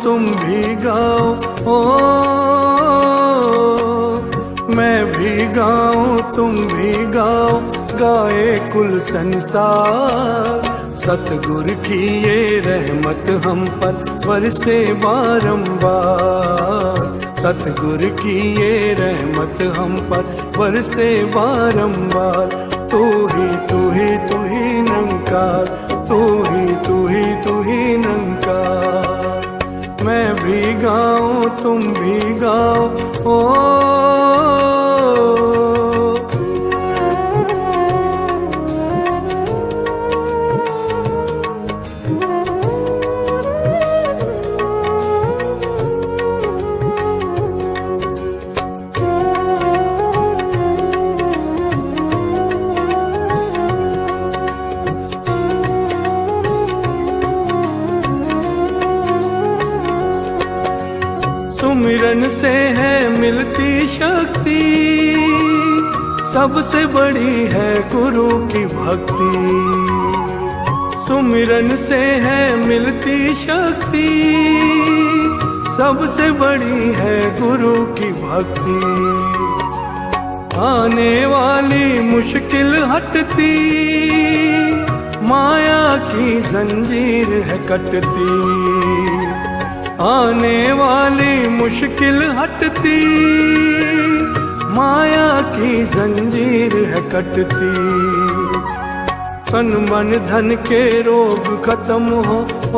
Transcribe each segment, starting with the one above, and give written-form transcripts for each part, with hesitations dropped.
तुम भी गाओ, ओ मैं भी गाऊं तुम भी गाओ, गाए कुल संसार। सतगुर की ये रहमत हम पर बरसे बारंबार। सतगुर की ये रहमत हम पर बरसे बारंबार। तू ही निरंकार, तू ही निरंकार। मैं भी गाऊं तुम भी गाओ, ओ सुमिरन से है मिलती शक्ति, सबसे बड़ी है गुरु की भक्ति। सुमिरन से है मिलती शक्ति, सबसे बड़ी है गुरु की भक्ति। आने वाली मुश्किल हटती, माया की जंजीर है कटती। आने वाली मुश्किल हटती, माया की जंजीर है कटती। तन मन धन के रोग खत्म हो, ओ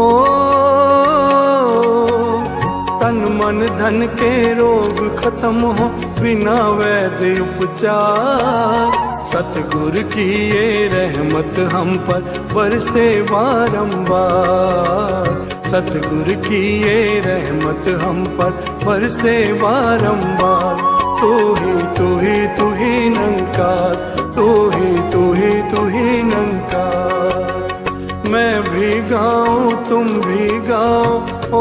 तन मन धन के रोग खत्म हो, बिना वैद्य उपचार। सतगुर की ये रहमत हम पर बरसे बारंबार। सतगुर की ये रहमत हम पर बरसे बारंबार। तू ही निरंकार, तू ही निरंकार। मैं भी गाऊं तुम भी गाओ, ओ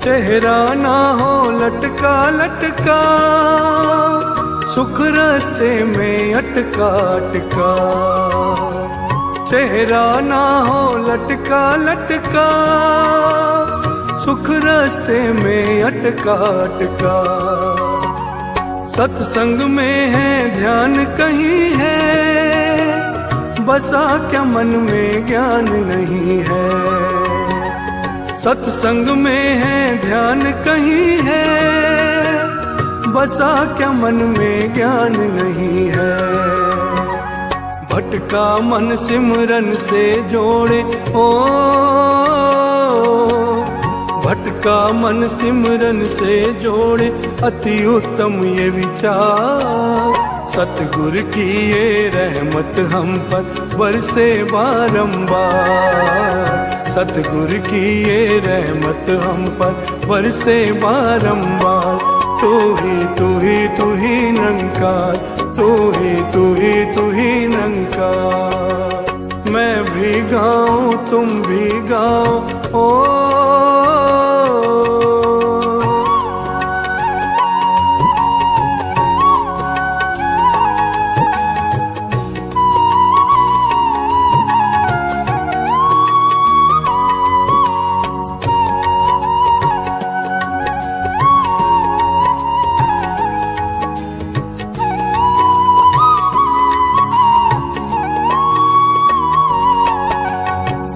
चेहरा ना हो लटका लटका, सुख रास्ते में अटका अटका। चेहरा ना हो लटका लटका, सुख रास्ते में अटका अटका। सत्संग में है ध्यान कहीं है, बसा क्या मन में ज्ञान नहीं है। सत्संग में है ध्यान कहीं है, बसा क्या मन में ज्ञान नहीं है। भटका मन सिमरन से जोड़े, ओ भटका मन सिमरन से जोड़े, अति उत्तम ये विचार। सतगुर की ये रहमत हम पर बरसे बारंबार। सतगुर की ये रहमत हम पर बरसे बारंबार। तू ही निरंकार, तू ही निरंकार। मैं भी गाऊं तुम भी गाओ, ओ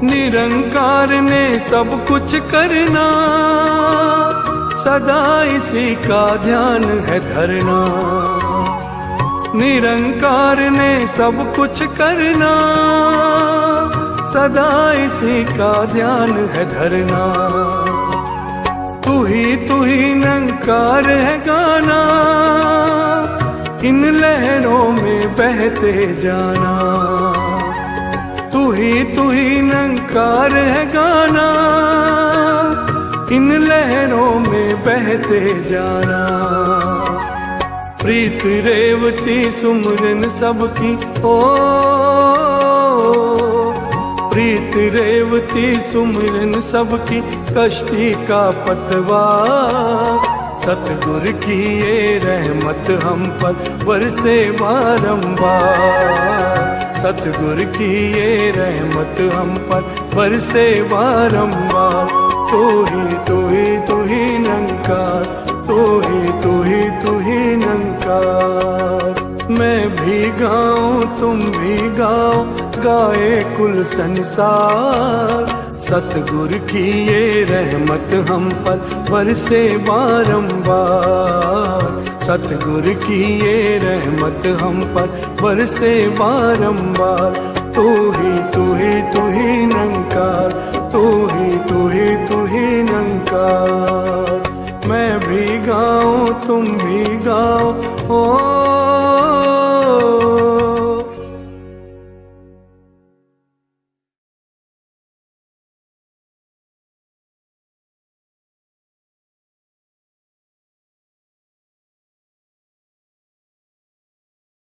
निरंकार ने सब कुछ करना, सदा इसी का ध्यान है धरना। निरंकार ने सब कुछ करना, सदा इसी का ध्यान है धरना। तू ही निरंकार है गाना, इन लहरों में बहते जाना। तू ही निरंकार है गाना, इन लहरों में बहते जाना। प्रीत रेवती सुमरन सबकी ओ, प्रीत रेवती सुमरन सबकी कश्ती का पतवार। सतगुर की ये रहमत हम पर बरसे बारंबार। सतगुर की ये रहमत हम पर बरसे बारंबार। तू ही निरंकार, तू ही निरंकार। मैं भी गाऊं तुम भी गाओ, गाए कुल संसार। सतगुर की ये रहमत हम पर बरसे बारंबार। सतगुर की ये रहमत हम पर बरसे बारंबार। तू ही निरंकार, तू ही निरंकार।